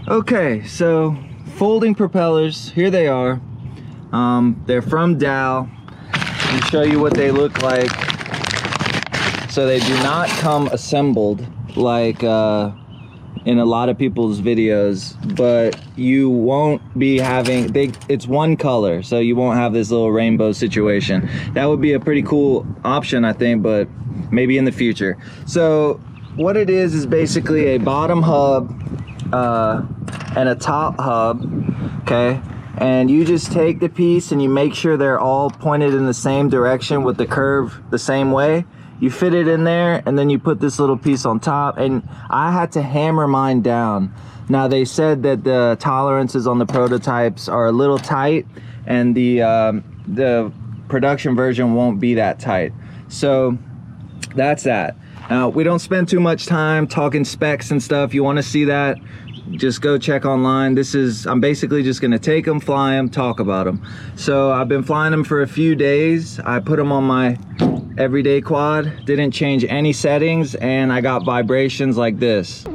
Okay, so folding propellers, here they are. They're from DAL. Let me show you what they look like. So they do not come assembled like in a lot of people's videos, but you won't be having, it's one color, so you won't have this little rainbow situation. That would be a pretty cool option, I think, but maybe in the future. So what it is basically a bottom hub and a top hub, okay? And you just take the piece and you make sure they're all pointed in the same direction with the curve the same way. You fit it in there, and then you put this little piece on top, and I had to hammer mine down. Now they said that the tolerances on the prototypes are a little tight, and the production version won't be that tight. So that's that. Now we don't spend too much time talking specs and stuff. You want to see that, just go check online. I'm basically just gonna take them, fly them, talk about them. So I've been flying them for a few days. I put them on my everyday quad, didn't change any settings, and I got vibrations like this.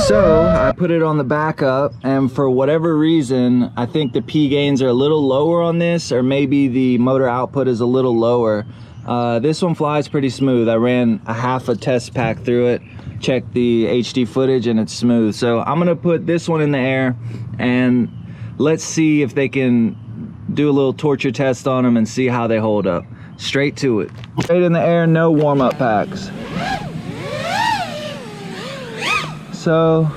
So I put it on the backup, and for whatever reason, I think the P gains are a little lower on this, or maybe the motor output is a little lower. This one flies pretty smooth. I ran a half a test pack through it, checked the HD footage, and it's smooth. So I'm gonna put this one in the air, and let's see if they can do a little torture test on them and see how they hold up. Straight to it. Straight in the air, no warm-up packs. So,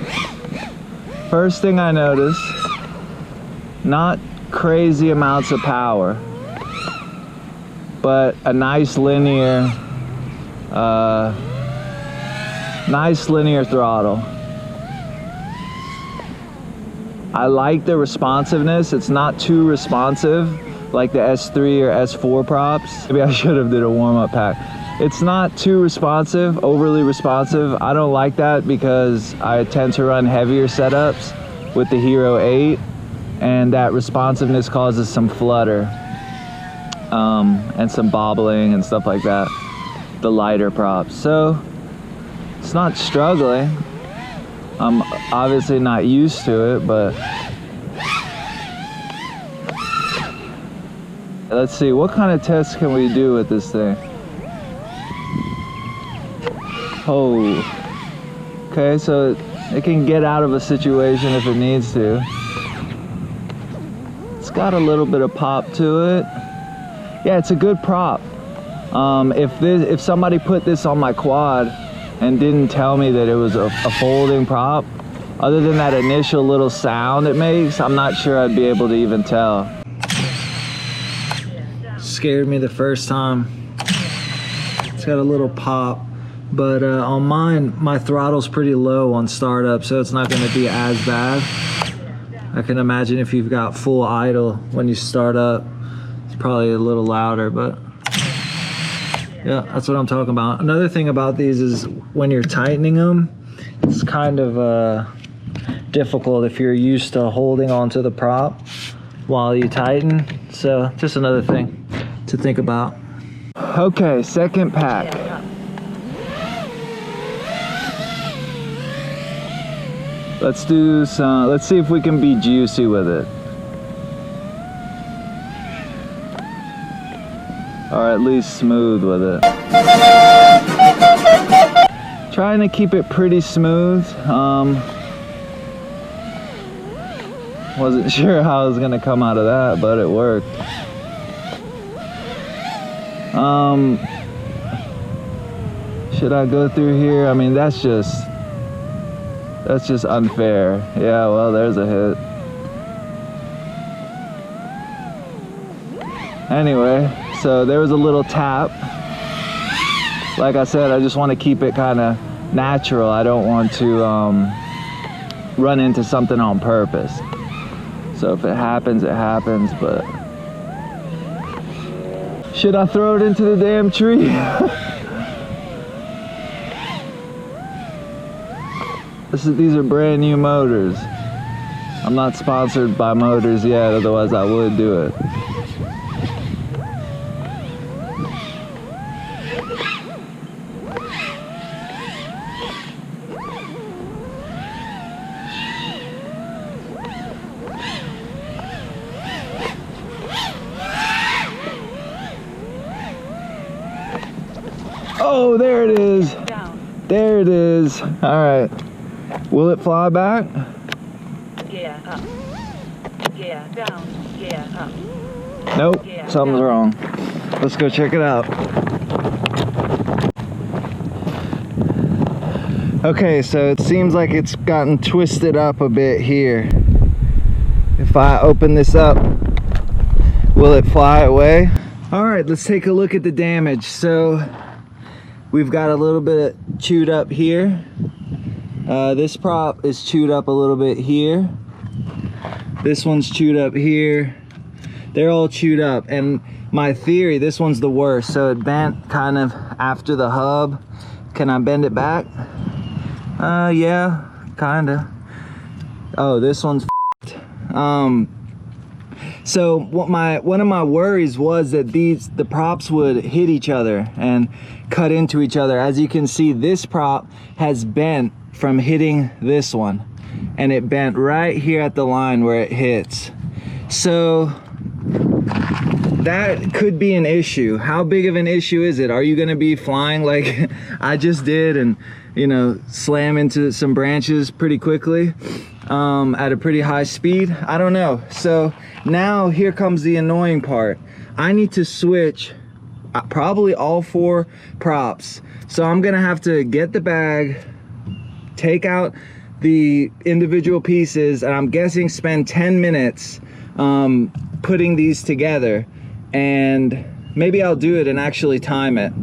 first thing I noticed, not crazy amounts of power, but a nice linear throttle. I like the responsiveness. It's not too responsive like the S3 or S4 props. Maybe I should have did a warm-up pack. It's not too responsive, overly responsive. I don't like that because I tend to run heavier setups with the Hero 8, and that responsiveness causes some flutter and some bobbling and stuff like that, the lighter props. So it's not struggling. I'm obviously not used to it, but let's see, what kind of tests can we do with this thing? Oh, okay, so it can get out of a situation if it needs to. It's got a little bit of pop to it. Yeah, it's a good prop. If somebody put this on my quad and didn't tell me that it was a folding prop, other than that initial little sound it makes, I'm not sure I'd be able to even tell. Scared me the first time. It's got a little pop. But on mine, my throttle's pretty low on startup, so it's not going to be as bad. I can imagine if you've got full idle when you start up, it's probably a little louder, but yeah, that's what I'm talking about. Another thing about these is when you're tightening them, it's kind of difficult if you're used to holding onto the prop while you tighten. So just another thing to think about. Okay, second pack. Let's see if we can be juicy with it. Or at least smooth with it. Trying to keep it pretty smooth. Wasn't sure how I was gonna come out of that, but it worked. Should I go through here? I mean, that's just unfair. Yeah, well, there's a hit. Anyway, so there was a little tap. Like I said, I just want to keep it kind of natural. I don't want to run into something on purpose. So if it happens, it happens, but Should I throw it into the damn tree? These are brand new motors. I'm not sponsored by motors yet, otherwise I would do it. Oh, there it is. There it is. All right. Will it fly back? Yeah, up. Yeah, down. Yeah, up. Nope, Yeah, something's down. wrong. Let's go check it out. Okay, so it seems like it's gotten twisted up a bit here. If I open this up, will it fly away? All right, let's take a look at the damage. So we've got a little bit chewed up here. This prop is chewed up a little bit here. This one's chewed up here. They're all chewed up, and my theory, this one's the worst. So it bent kind of after the hub. Can I bend it back? Yeah, kinda. Oh, this one's so one of my worries was that the props would hit each other and cut into each other. As you can see, this prop has bent from hitting this one, and it bent right here at the line where it hits. So that could be an issue. How big of an issue is it? Are you going to be flying like I just did and, you know, slam into some branches pretty quickly at a pretty high speed? I don't know. So now here comes the annoying part. I need to switch probably all 4 props. So I'm gonna have to get the bag, take out the individual pieces, and I'm guessing spend 10 minutes putting these together, and maybe I'll do it and actually time it.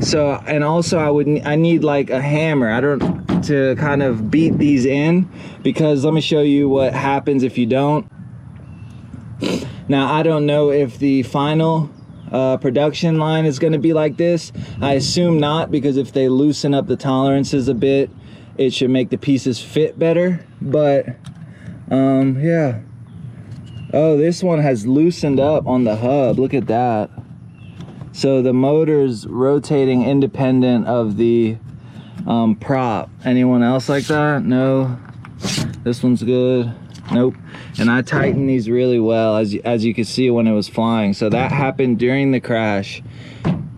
So, and also I need like a hammer to kind of beat these in, because let me show you what happens if you don't. Now I don't know if the final production line is going to be like this. I assume not, because if they loosen up the tolerances a bit, it should make the pieces fit better. But yeah. Oh, this one has loosened up on the hub. Look at that. So the motor's rotating independent of the prop. Anyone else like that? No. This one's good. Nope. And I tightened these really well, as you can see when it was flying. So that happened during the crash.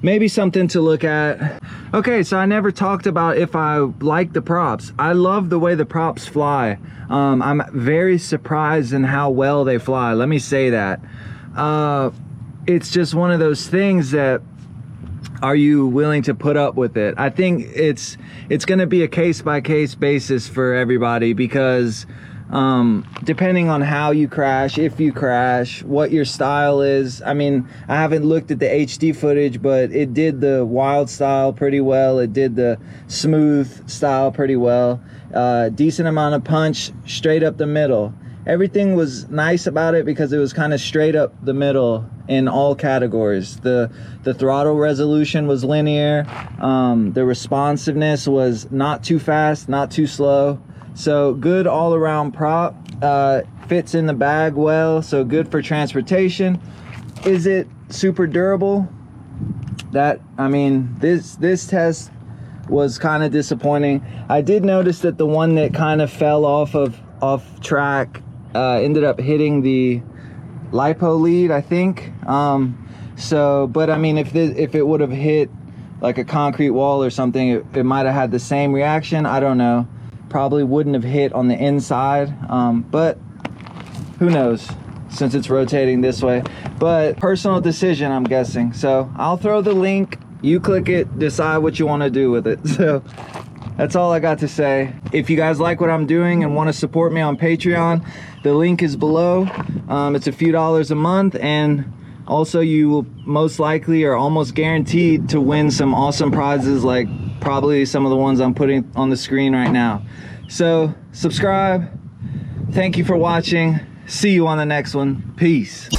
Maybe something to look at. Okay, so I never talked about if I like the props. I love the way the props fly. I'm very surprised in how well they fly. Let me say that. It's just one of those things that, are you willing to put up with it? I think it's going to be a case-by-case basis for everybody, because depending on how you crash, if you crash, what your style is. I mean, I haven't looked at the HD footage, but it did the wild style pretty well. It did the smooth style pretty well. Decent amount of punch straight up the middle. Everything was nice about it because it was kind of straight up the middle in all categories. The throttle resolution was linear. The responsiveness was not too fast, not too slow. So good all around prop. Fits in the bag well, so good for transportation. Is it super durable? I mean, this test was kind of disappointing. I did notice that the one that kind of fell off track ended up hitting the lipo lead, I think. But I mean, if it would have hit like a concrete wall or something, it might have had the same reaction. I don't know. Probably wouldn't have hit on the inside, but who knows, since it's rotating this way. But personal decision, I'm guessing. So I'll throw the link, you click it, decide what you want to do with it. So that's all I got to say. If you guys like what I'm doing and want to support me on Patreon, the link is below. It's a few dollars a month, and also you will most likely or almost guaranteed to win some awesome prizes, like probably some of the ones I'm putting on the screen right now. So subscribe. Thank you for watching. See you on the next one. Peace.